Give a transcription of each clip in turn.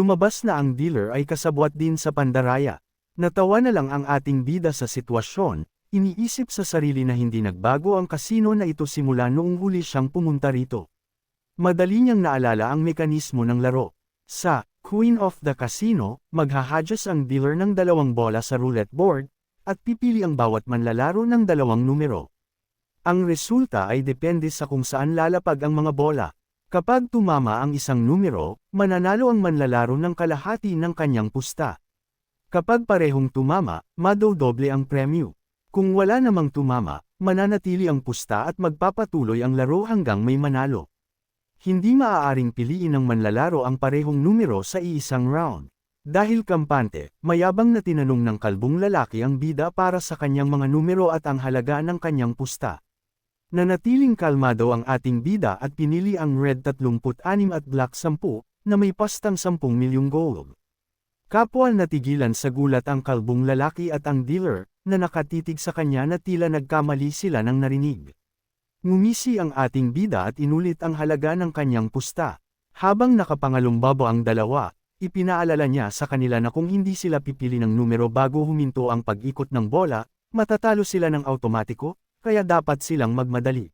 Lumabas na ang dealer ay kasabwat din sa pandaraya. Natawa na lang ang ating bida sa sitwasyon, iniisip sa sarili na hindi nagbago ang kasino na ito simula noong huli siyang pumunta rito. Madali niyang naalala ang mekanismo ng laro. Sa Queen of the Casino, maghahadjas ang dealer ng 2 bola sa roulette board, at pipili ang bawat manlalaro ng 2 numero. Ang resulta ay depende sa kung saan lalapag ang mga bola. Kapag tumama ang isang numero, mananalo ang manlalaro ng kalahati ng kanyang pusta. Kapag parehong tumama, madodoble ang premyo. Kung wala namang tumama, mananatili ang pusta at magpapatuloy ang laro hanggang may manalo. Hindi maaaring piliin ng manlalaro ang parehong numero sa iisang round. Dahil kampante, mayabang na tinanong ng kalbong lalaki ang bida para sa kanyang mga numero at ang halaga ng kanyang pusta. Nanatiling kalmado ang ating bida at pinili ang red 36 at black 10, na may pastang 10 milyong gold. Kapwa natigilan sa gulat ang kalbong lalaki at ang dealer, na nakatitig sa kanya na tila nagkamali sila ng narinig. Ngumisi ang ating bida at inulit ang halaga ng kanyang pusta. Habang nakapangalumbabo ang dalawa, ipinaalala niya sa kanila na kung hindi sila pipili ng numero bago huminto ang pag-ikot ng bola, matatalo sila ng automatiko, kaya dapat silang magmadali.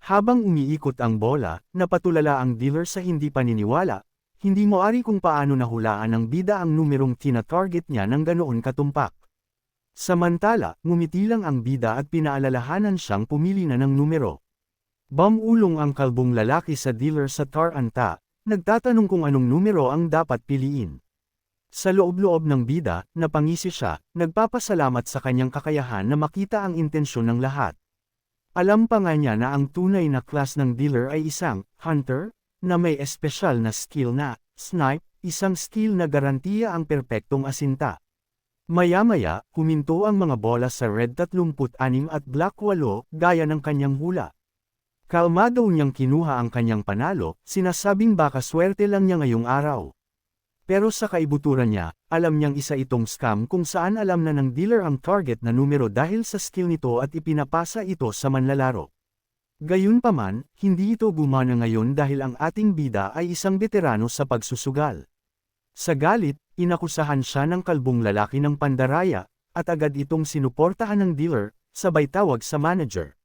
Habang umiikot ang bola, napatulala ang dealer sa hindi paniniwala, hindi mo ari kung paano nahulaan ng bida ang numerong tina-target niya ng ganoon katumpak. Samantala, ngumiti lang ang bida at pinaalalahanan siyang pumili na ng numero. Bumulong ang kalbong lalaki sa dealer sa Taranta, nagtatanong kung anong numero ang dapat piliin. Sa loob-loob ng bida, napangisi siya, nagpapasalamat sa kanyang kakayahan na makita ang intensyon ng lahat. Alam pa nga niya na ang tunay na class ng dealer ay isang hunter, na may espesyal na skill na snipe, isang skill na garantiya ang perpektong asinta. Maya-maya, huminto ang mga bola sa red 36 at black 8, gaya ng kanyang hula. Kalmado niyang kinuha ang kanyang panalo, sinasabing baka swerte lang niya ngayong araw. Pero sa kaibuturan niya, alam niyang isa itong scam kung saan alam na ng dealer ang target na numero dahil sa skill nito at ipinapasa ito sa manlalaro. Gayunpaman, hindi ito gumana ngayon dahil ang ating bida ay isang veterano sa pagsusugal. Sa galit, inakusahan siya ng kalbong lalaki ng pandaraya, at agad itong sinuportahan ng dealer, sabay tawag sa manager.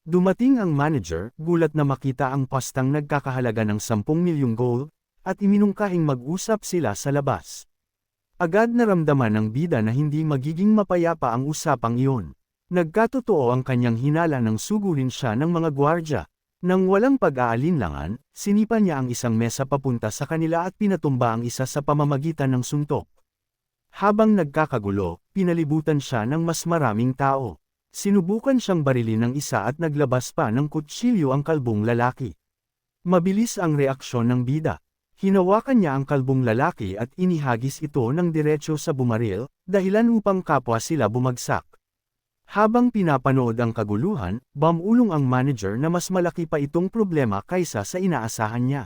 Dumating ang manager, gulat na makita ang pastang nagkakahalaga ng 10 milyong gold, at iminungkahing mag-usap sila sa labas. Agad naramdaman ng bida na hindi magiging mapayapa ang usapang iyon. Nagkatotoo ang kanyang hinala nang sugurin siya ng mga gwardya. Nang walang pag-aalinlangan, sinipa niya ang isang mesa papunta sa kanila at pinatumba ang isa sa pamamagitan ng suntok. Habang nagkakagulo, pinalibutan siya ng mas maraming tao. Sinubukan siyang barilin ng isa at naglabas pa ng kutsilyo ang kalbong lalaki. Mabilis ang reaksyon ng bida. Hinawakan niya ang kalbong lalaki at inihagis ito ng diretso sa bumaril, dahilan upang kapwa sila bumagsak. Habang pinapanood ang kaguluhan, bumulong ang manager na mas malaki pa itong problema kaysa sa inaasahan niya.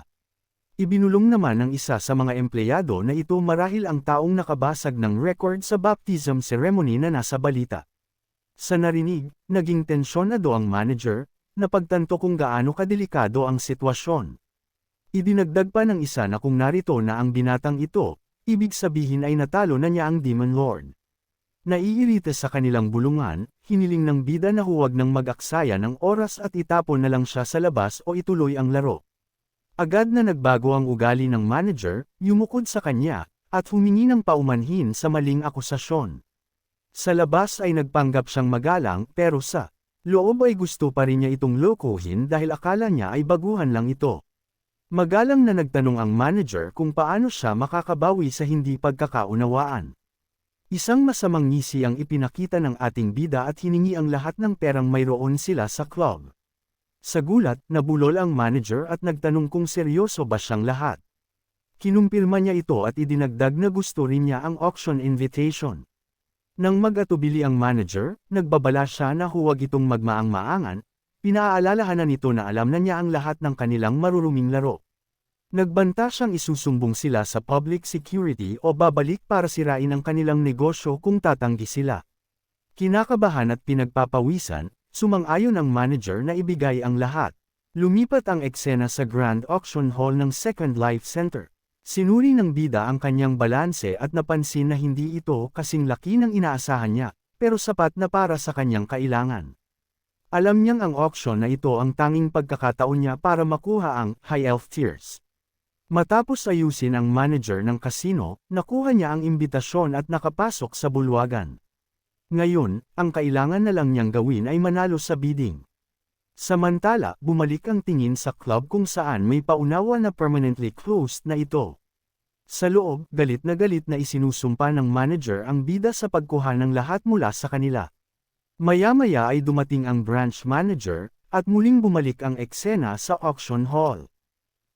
Ibinulong naman ng isa sa mga empleyado na ito marahil ang taong nakabasag ng record sa baptism ceremony na nasa balita. Sa narinig, naging tensyonado ang manager, napagtanto kung gaano kadelikado ang sitwasyon. Idinagdag pa ng isa na kung narito na ang binatang ito, ibig sabihin ay natalo na niya ang Demon Lord. Naiirita sa kanilang bulungan, hiniling ng bida na huwag nang mag-aksaya ng oras at itapon na lang siya sa labas o ituloy ang laro. Agad na nagbago ang ugali ng manager, yumukod sa kanya, at humingi ng paumanhin sa maling akusasyon. Sa labas ay nagpanggap siyang magalang pero sa loob ay gusto pa rin niya itong lokohin dahil akala niya ay baguhan lang ito. Magalang na nagtanong ang manager kung paano siya makakabawi sa hindi pagkakaunawaan. Isang masamang ngisi ang ipinakita ng ating bida at hiningi ang lahat ng perang mayroon sila sa club. Sa gulat, nabulol ang manager at nagtanong kung seryoso ba siyang lahat. Kinumpirma niya ito at idinagdag na gusto rin niya ang auction invitation. Nang mag-atubili ang manager, nagbabala siya na huwag itong magmaang-maangan, pinaalalahanan nito na alam na niya ang lahat ng kanilang maruruming laro. Nagbanta siyang isusumbong sila sa public security o babalik para sirain ang kanilang negosyo kung tatanggi sila. Kinakabahan at pinagpapawisan, sumang-ayon ang manager na ibigay ang lahat. Lumipat ang eksena sa Grand Auction Hall ng Second Life Center. Sinuri ng bida ang kanyang balanse at napansin na hindi ito kasing laki ng inaasahan niya, pero sapat na para sa kanyang kailangan. Alam niyang ang auction na ito ang tanging pagkakataon niya para makuha ang High Elf Tears. Matapos ayusin ang manager ng kasino, nakuha niya ang imbitasyon at nakapasok sa bulwagan. Ngayon, ang kailangan na lang niyang gawin ay manalo sa bidding. Samantala, bumalik ang tingin sa club kung saan may paunawa na permanently closed na ito. Sa loob, galit na isinusumpa ng manager ang bida sa pagkuha ng lahat mula sa kanila. Maya-maya ay dumating ang branch manager, at muling bumalik ang eksena sa auction hall.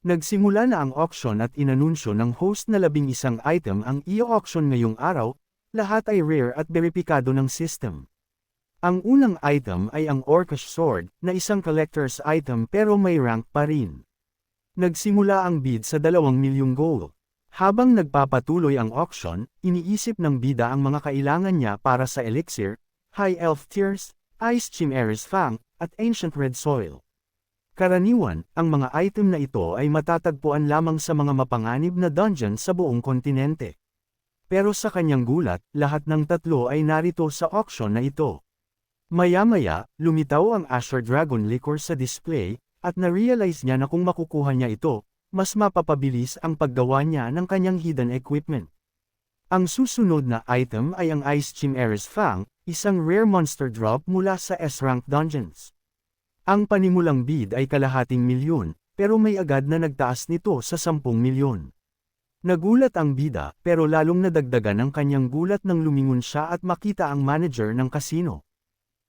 Nagsimula na ang auction at inanunsyo ng host na 11 item ang i-auction ngayong araw, lahat ay rare at beripikado ng system. Ang unang item ay ang Orcish Sword, na isang collector's item pero may rank pa rin. Nagsimula ang bid sa 2 milyong gold. Habang nagpapatuloy ang auction, iniisip ng bida ang mga kailangan niya para sa elixir, High Elf Tears, Ice Chimera's Fang, at Ancient Red Soil. Karaniwan, ang mga item na ito ay matatagpuan lamang sa mga mapanganib na dungeon sa buong kontinente. Pero sa kanyang gulat, lahat ng tatlo ay narito sa auction na ito. Maya-maya, lumitaw ang Azure Dragon Liquor sa display, at na-realize niya na kung makukuha niya ito, mas mapapabilis ang paggawa niya ng kanyang hidden equipment. Ang susunod na item ay ang Ice Chimera's Fang, isang rare monster drop mula sa S-rank dungeons. Ang panimulang bid ay kalahating milyon, pero may agad na nagtaas nito sa 10 milyon. Nagulat ang bida, pero lalong nadagdagan ang kanyang gulat nang lumingon siya at makita ang manager ng kasino.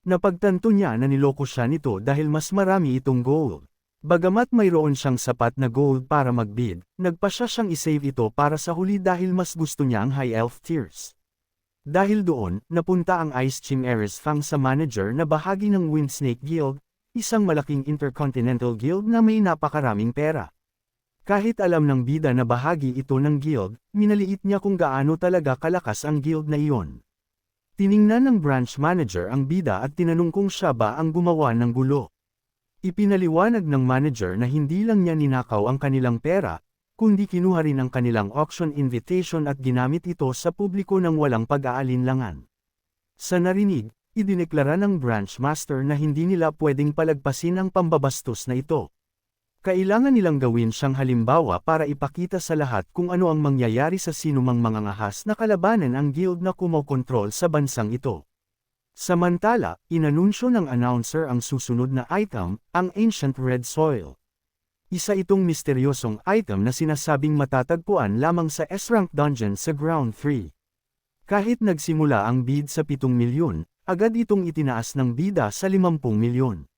Napagtanto niya na niloko siya nito dahil mas marami itong gold. Bagamat mayroon siyang sapat na gold para magbid, nagpasya siyang isave ito para sa huli dahil mas gusto niya ang High Elf Tears. Dahil doon, napunta ang Ice Chimera's Fang sa manager na bahagi ng Windsnake Guild, isang malaking intercontinental guild na may napakaraming pera. Kahit alam ng bida na bahagi ito ng guild, minaliit niya kung gaano talaga kalakas ang guild na iyon. Tiningnan ng branch manager ang bida at tinanong kung siya ba ang gumawa ng gulo. Ipinaliwanag ng manager na hindi lang niya ninakaw ang kanilang pera, kundi kinuha rin ang kanilang auction invitation at ginamit ito sa publiko ng walang pag-aalinlangan. Sa narinig, idineklara ng branch master na hindi nila pwedeng palagpasin ang pambabastos na ito. Kailangan nilang gawin siyang halimbawa para ipakita sa lahat kung ano ang mangyayari sa sinumang mga ngahas na kalabanan ang guild na kumokontrol sa bansang ito. Samantala, inanunsyo ng announcer ang susunod na item, ang Ancient Red Soil. Isa itong misteryosong item na sinasabing matatagpuan lamang sa S-rank dungeon sa Ground 3. Kahit nagsimula ang bid sa 7 milyon, agad itong itinaas ng bida sa 50 milyon.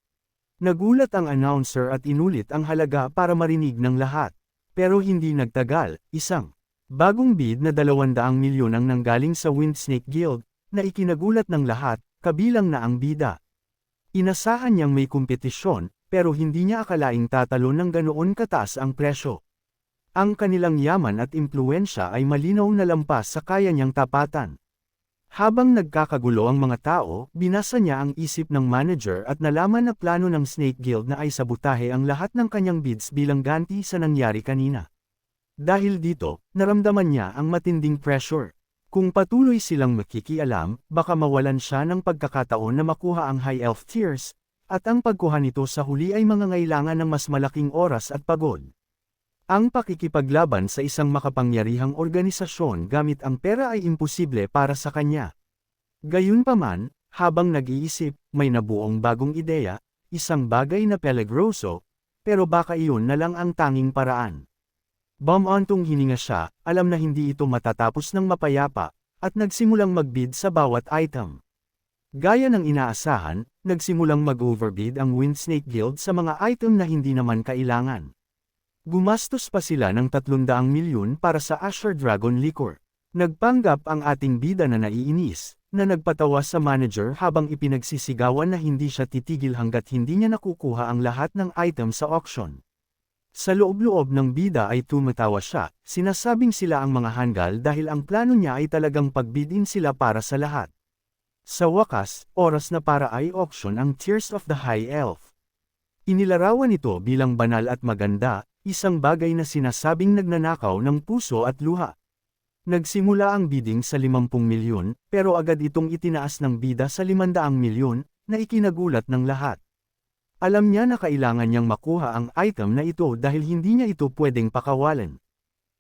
Nagulat ang announcer at inulit ang halaga para marinig ng lahat. Pero hindi nagtagal, isang bagong bid na 200 milyon ang nanggaling sa Windsnake Guild, na ikinagulat ng lahat, kabilang na ang bida. Inasahan niyang may kompetisyon, pero hindi niya akalaing tatalo ng ganoon kataas ang presyo. Ang kanilang yaman at impluwensya ay malinaw na lampas sa kaya niyang tapatan. Habang nagkakagulo ang mga tao, binasa niya ang isip ng manager at nalaman na plano ng Snake Guild na ay sabutahe ang lahat ng kanyang bids bilang ganti sa nangyari kanina. Dahil dito, naramdaman niya ang matinding pressure. Kung patuloy silang makikialam, baka mawalan siya ng pagkakataon na makuha ang High Elf Tears, at ang pagkuha nito sa huli ay mangangailangan ng mas malaking oras at pagod. Ang pakikipaglaban sa isang makapangyarihang organisasyon gamit ang pera ay imposible para sa kanya. Gayunpaman, habang nag-iisip, may nabuong bagong ideya, isang bagay na peligroso, pero baka iyon na lang ang tanging paraan. Bumantong hininga siya, alam na hindi ito matatapos ng mapayapa, at nagsimulang magbid sa bawat item. Gaya ng inaasahan, nagsimulang mag-overbid ang Windsnake Guild sa mga item na hindi naman kailangan. Gumastos pa sila ng 300 milyon para sa Azure Dragon Liquor. Nagpanggap ang ating bida na naiinis, na nagpatawa sa manager habang ipinagsisigawan na hindi siya titigil hanggat hindi niya nakukuha ang lahat ng item sa auction. Sa loob-loob ng bida ay tumatawa siya, sinasabing sila ang mga hanggal dahil ang plano niya ay talagang pagbidin sila para sa lahat. Sa wakas, oras na para i-auction ang Tears of the High Elf. Inilarawan ito bilang banal at maganda, isang bagay na sinasabing nagnanakaw ng puso at luha. Nagsimula ang bidding sa 50 milyon, pero agad itong itinaas ng bida sa 500 milyon, na ikinagulat ng lahat. Alam niya na kailangan niyang makuha ang item na ito dahil hindi niya ito pwedeng pakawalan.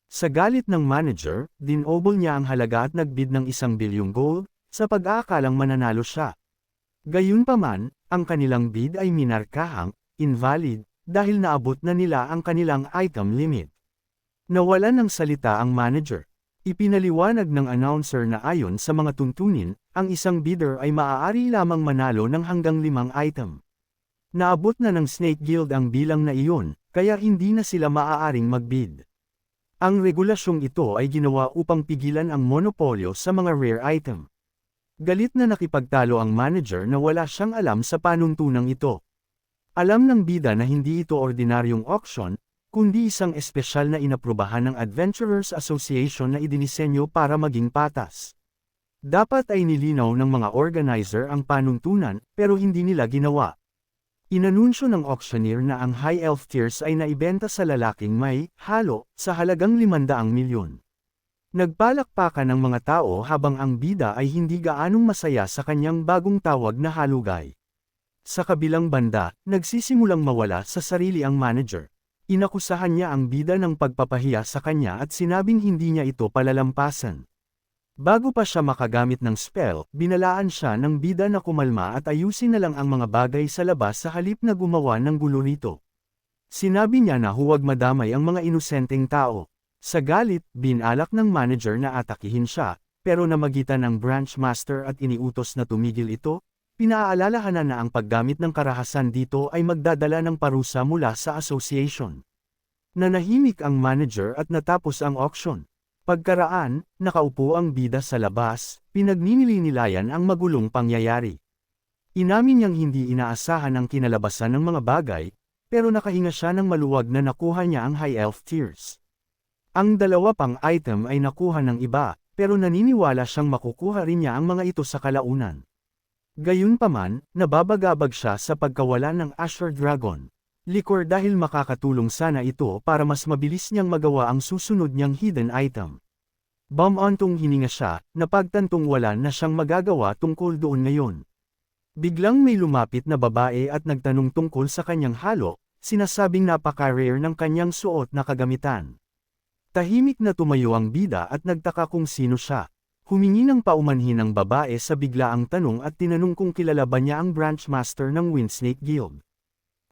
Sa galit ng manager, dinobol niya ang halaga at nagbid ng 1 bilyong gold, sa pag-aakalang mananalo siya. Gayunpaman, ang kanilang bid ay minarkahang invalid, dahil naabot na nila ang kanilang item limit. Nawalan ng salita ang manager. Ipinaliwanag ng announcer na ayon sa mga tuntunin, ang isang bidder ay maaari lamang manalo ng hanggang 5 item. Naabot na ng Snake Guild ang bilang na iyon, kaya hindi na sila maaaring magbid. Ang regulasyong ito ay ginawa upang pigilan ang monopolyo sa mga rare item. Galit na nakipagtalo ang manager na wala siyang alam sa panuntunang ito. Alam ng bida na hindi ito ordinaryong auction, kundi isang espesyal na inaprubahan ng Adventurers Association na idinisenyo para maging patas. Dapat ay nilinaw ng mga organizer ang panuntunan, pero hindi nila ginawa. Inanunsyo ng auctioneer na ang High Elf Tears ay naibenta sa lalaking may halo sa halagang 500 milyon. Nagpalakpakan ng mga tao habang ang bida ay hindi gaanong masaya sa kanyang bagong tawag na halugay. Sa kabilang banda, nagsisimulang mawala sa sarili ang manager. Inakusahan niya ang bida ng pagpapahiya sa kanya at sinabing hindi niya ito palalampasan. Bago pa siya makagamit ng spell, binalaan siya ng bida na kumalma at ayusin na lang ang mga bagay sa labas sa halip na gumawa ng gulo rito. Sinabi niya na huwag madamay ang mga inosenteng tao. Sa galit, binalak ng manager na atakihin siya, pero namagitan ng branch master at iniutos na tumigil ito, pinaalalahanan na ang paggamit ng karahasan dito ay magdadala ng parusa mula sa association. Nanahimik ang manager at natapos ang auction. Pagkaraan, nakaupo ang bida sa labas, pinagninilinilayan ang magulong pangyayari. Inamin niyang hindi inaasahan ang kinalabasan ng mga bagay, pero nakahinga siya ng maluwag na nakuha niya ang High Elf Tears. Ang dalawa pang item ay nakuha ng iba, pero naniniwala siyang makukuha rin niya ang mga ito sa kalaunan. Gayunpaman, nababagabag siya sa pagkawala ng Asher Dragon. Likor dahil makakatulong sana ito para mas mabilis niyang magawa ang susunod niyang hidden item. Bumontong hininga siya, napagtantong wala na siyang magagawa tungkol doon ngayon. Biglang may lumapit na babae at nagtanong tungkol sa kanyang halo, sinasabing napaka-rare ng kanyang suot na kagamitan. Tahimik na tumayo ang bida at nagtaka kung sino siya. Humingi ng paumanhin ang babae sa biglaang tanong at tinanong kung kilala ba niya ang branch master ng Windsnake Guild.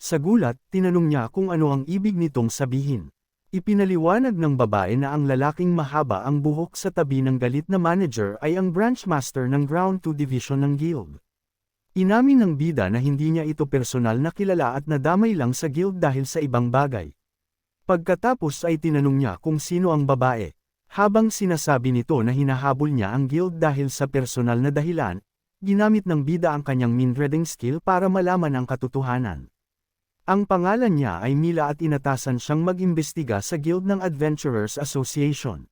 Sa gulat, tinanong niya kung ano ang ibig nitong sabihin. Ipinaliwanag ng babae na ang lalaking mahaba ang buhok sa tabi ng galit na manager ay ang branch master ng Ground 2 Division ng Guild. Inamin ng bida na hindi niya ito personal na kilala at nadamay lang sa guild dahil sa ibang bagay. Pagkatapos ay tinanong niya kung sino ang babae. Habang sinasabi nito na hinahabol niya ang guild dahil sa personal na dahilan, ginamit ng bida ang kanyang mind-reading skill para malaman ang katotohanan. Ang pangalan niya ay Mila at inatasan siyang mag-imbestiga sa Guild ng Adventurers Association.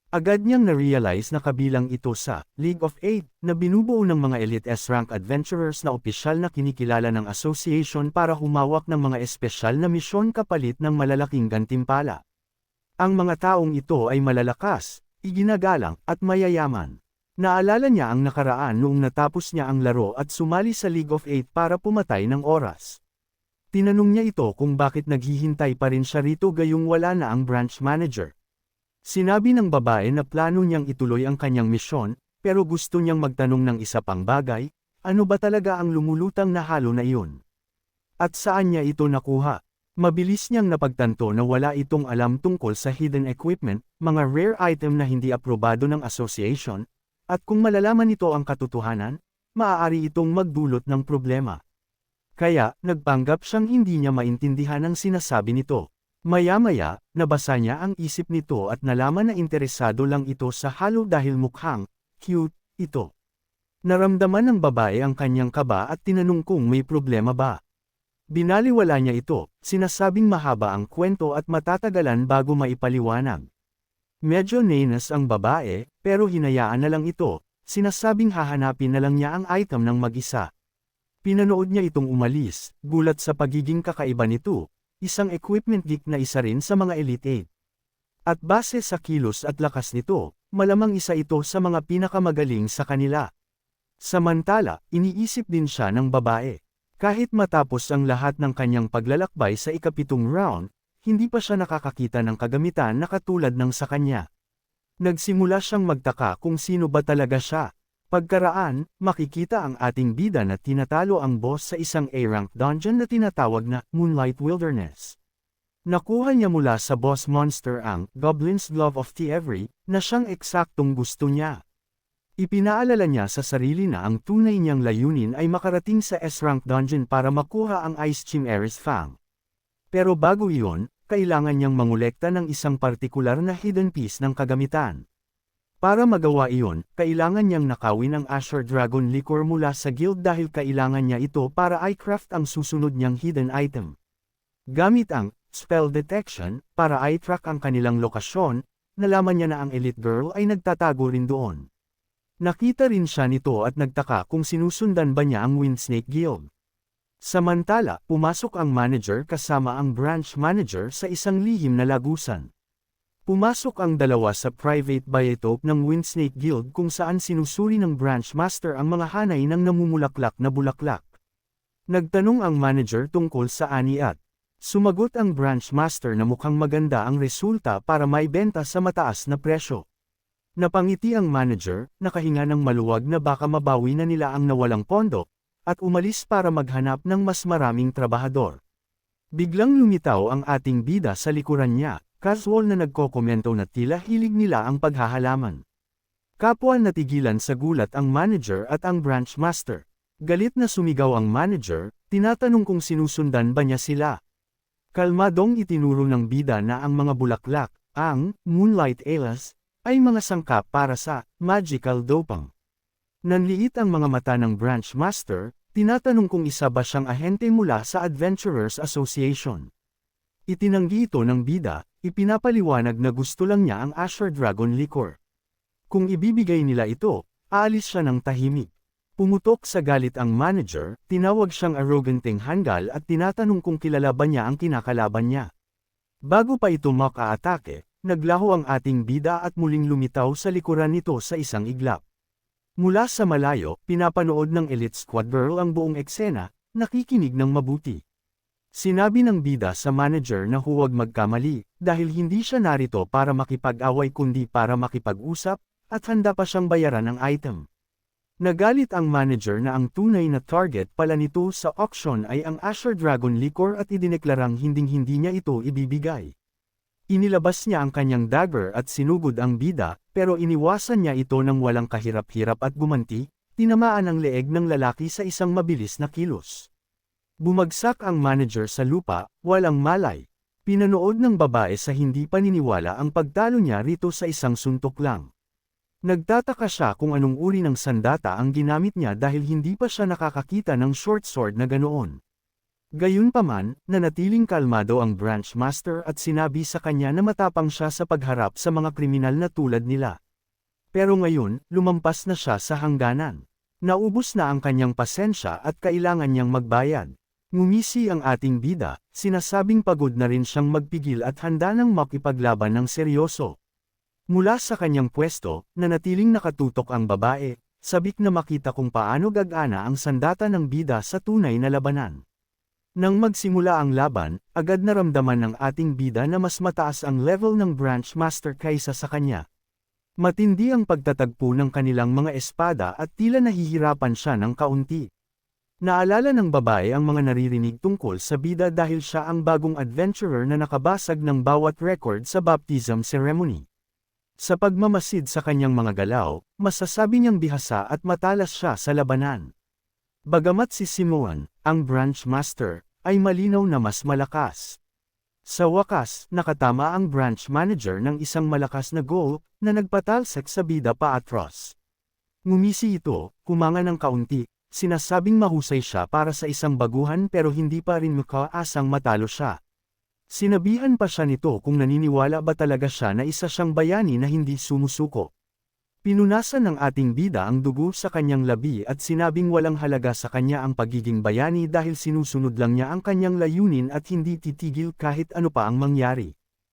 Agad niyang na-realize na kabilang ito sa League of Eight na binubuo ng mga Elite S-rank adventurers na opisyal na kinikilala ng association para humawak ng mga espesyal na misyon kapalit ng malalaking gantimpala. Ang mga taong ito ay malalakas, iginagalang, at mayayaman. Naalala niya ang nakaraan noong natapos niya ang laro at sumali sa League of Eight para pumatay ng oras. Tinanong niya ito kung bakit naghihintay pa rin siya rito gayong wala na ang branch manager. Sinabi ng babae na plano niyang ituloy ang kanyang misyon, pero gusto niyang magtanong ng isa pang bagay, ano ba talaga ang lumulutang na halo na iyon? At saan niya ito nakuha? Mabilis niyang napagtanto na wala itong alam tungkol sa hidden equipment, mga rare item na hindi aprobado ng association, at kung malalaman nito ang katotohanan, maaari itong magdulot ng problema. Kaya, nagpanggap siyang hindi niya maintindihan ang sinasabi nito. Maya-maya, nabasa niya ang isip nito at nalaman na interesado lang ito sa halo dahil mukhang cute ito. Naramdaman ng babae ang kanyang kaba at tinanong kung may problema ba. Binaliwala niya ito, sinasabing mahaba ang kwento at matatagalan bago maipaliwanag. Medyo nainas ang babae, pero hinayaan na lang ito, sinasabing hahanapin na lang niya ang item ng mag-isa. Pinanood niya itong umalis, gulat sa pagiging kakaiba nito, isang equipment geek na isa rin sa mga Elite 8. At base sa kilos at lakas nito, malamang isa ito sa mga pinakamagaling sa kanila. Samantala, iniisip din siya ng babae. Kahit matapos ang lahat ng kanyang paglalakbay sa ikapitong round, hindi pa siya nakakakita ng kagamitan na katulad ng sa kanya. Nagsimula siyang magtaka kung sino ba talaga siya. Pagkaraan, makikita ang ating bida na tinatalo ang boss sa isang A-rank dungeon na tinatawag na Moonlight Wilderness. Nakuha niya mula sa boss monster ang Goblin's Glove of Thievery na siyang eksaktong gusto niya. Ipinaalala niya sa sarili na ang tunay niyang layunin ay makarating sa S-rank dungeon para makuha ang Ice Chimera's Fang. Pero bago iyon, kailangan niyang mangolekta ng isang partikular na hidden piece ng kagamitan. Para magawa iyon, kailangan niyang nakawin ang Azure Dragon Liquor mula sa guild dahil kailangan niya ito para i-craft ang susunod niyang hidden item. Gamit ang spell detection para i-track ang kanilang lokasyon, nalaman niya na ang Elite Girl ay nagtatago rin doon. Nakita rin siya nito at nagtaka kung sinusundan ba niya ang Windsnake Guild. Samantala, pumasok ang manager kasama ang branch manager sa isang lihim na lagusan. Pumasok ang dalawa sa private biotope ng Windsnake Guild kung saan sinusuri ng branch master ang mga hanay ng namumulaklak na bulaklak. Nagtanong ang manager tungkol sa ani at sumagot ang branch master na mukhang maganda ang resulta para maibenta sa mataas na presyo. Napangiti ang manager, nakahinga ng maluwag na baka mabawi na nila ang nawalang pondo, at umalis para maghanap ng mas maraming trabahador. Biglang lumitaw ang ating bida sa likuran niya, casual na nagkokomento na tila hilig nila ang paghahalaman. Kapwa natigilan sa gulat ang manager at ang branch master. Galit na sumigaw ang manager, tinatanong kung sinusundan ba niya sila. Kalmadong itinuro ng bida na ang mga bulaklak, ang Moonlight Alas, ay mga sangkap para sa magical dopang. Nanliit ang mga mata ng branch master, tinatanong kung isa ba siyang ahente mula sa Adventurers Association. Itinanggi ito ng bida, ipinapaliwanag na gusto lang niya ang Azure Dragon Liquor. Kung ibibigay nila ito, aalis siya ng tahimik. Pumutok sa galit ang manager, tinawag siyang arroganteng hanggal at tinatanong kung kilala ba niya ang kinakalaban niya. Bago pa ito maka-atake, naglaho ang ating bida at muling lumitaw sa likuran nito sa isang iglap. Mula sa malayo, pinapanood ng Elite Squad Girl ang buong eksena, nakikinig ng mabuti. Sinabi ng bida sa manager na huwag magkamali, dahil hindi siya narito para makipag-away kundi para makipag-usap, at handa pa siyang bayaran ng item. Nagalit ang manager na ang tunay na target pala nito sa auction ay ang Azure Dragon Liquor at idineklarang hinding-hindi niya ito ibibigay. Inilabas niya ang kanyang dagger at sinugod ang bida, pero iniwasan niya ito ng walang kahirap-hirap at gumanti, tinamaan ang leeg ng lalaki sa isang mabilis na kilos. Bumagsak ang manager sa lupa, walang malay. Pinanood ng babae sa hindi paniniwala ang pagtalo niya rito sa isang suntok lang. Nagtataka siya kung anong uri ng sandata ang ginamit niya dahil hindi pa siya nakakakita ng short sword na ganoon. Gayunpaman, nanatiling kalmado ang branch master at sinabi sa kanya na matapang siya sa pagharap sa mga kriminal na tulad nila. Pero ngayon, lumampas na siya sa hangganan. Naubos na ang kanyang pasensya at kailangan niyang magbayad. Ngumisi ang ating bida, sinasabing pagod na rin siyang magpigil at handa nang makipaglaban ng seryoso. Mula sa kanyang pwesto, nanatiling nakatutok ang babae, sabik na makita kung paano gagana ang sandata ng bida sa tunay na labanan. Nang magsimula ang laban, agad naramdaman ng ating bida na mas mataas ang level ng branch master kaysa sa kanya. Matindi ang pagtatagpo ng kanilang mga espada at tila nahihirapan siya ng kaunti. Naalala ng babae ang mga naririnig tungkol sa bida dahil siya ang bagong adventurer na nakabasag ng bawat record sa baptism ceremony. Sa pagmamasid sa kanyang mga galaw, masasabi niyang bihasa at matalas siya sa labanan. Bagamat si Simon, ang branch master, ay malinaw na mas malakas. Sa wakas, nakatama ang branch manager ng isang malakas na goal, na nagpatalsik sa bida paatros. Ngumisi ito, kumanga ng kaunti, sinasabing mahusay siya para sa isang baguhan pero hindi pa rin makaasang matalo siya. Sinabihan pa siya nito kung naniniwala ba talaga siya na isa siyang bayani na hindi sumusuko. Pinunasan ng ating bida ang dugo sa kanyang labi at sinabing walang halaga sa kanya ang pagiging bayani dahil sinusunod lang niya ang kanyang layunin at hindi titigil kahit ano pa ang mangyari.